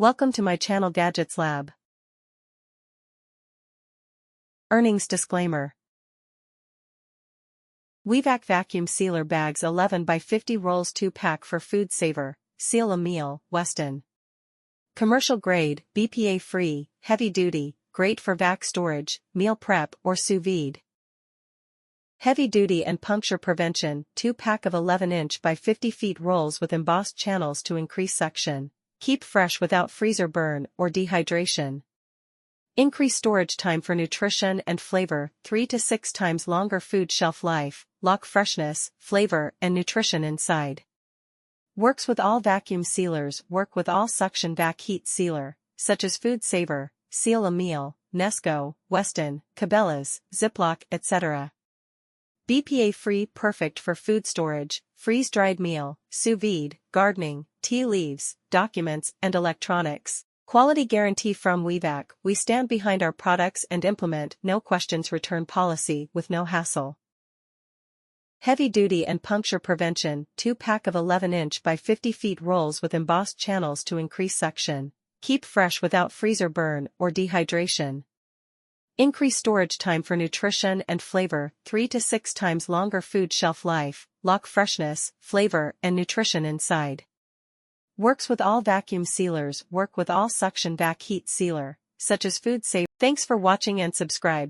Welcome to my channel Gadgets Lab. Earnings disclaimer. Wevac vacuum sealer bags 11 by 50 rolls 2-pack for food saver, seal a meal, Weston. Commercial grade, BPA free, heavy duty, great for vac storage, meal prep or sous vide. Heavy duty and puncture prevention, 2-pack of 11-inch by 50 feet rolls with embossed channels to increase suction. Keep fresh without freezer burn or dehydration. Increase storage time for nutrition and flavor, 3 to 6 times longer food shelf life, lock freshness, flavor and nutrition inside. Works with all vacuum sealers, work with all suction vac heat sealer, such as Food Saver, Seal a Meal, NESCO, Weston, Cabela's, Ziploc, etc. BPA free, perfect for food storage, freeze-dried meal, sous vide, gardening, tea leaves, documents and electronics. Quality guarantee from Wevac. We stand behind our products and implement no questions return policy with no hassle. Heavy duty and puncture prevention, 2-pack of 11-inch by 50 feet rolls with embossed channels to increase suction. Keep fresh without freezer burn or dehydration. Increase storage time for nutrition and flavor, 3 to 6 times longer food shelf life, lock freshness, flavor and nutrition inside. Works with all vacuum sealers, work with all suction vac heat sealer, such as Food Saver. Thanks for watching and subscribe.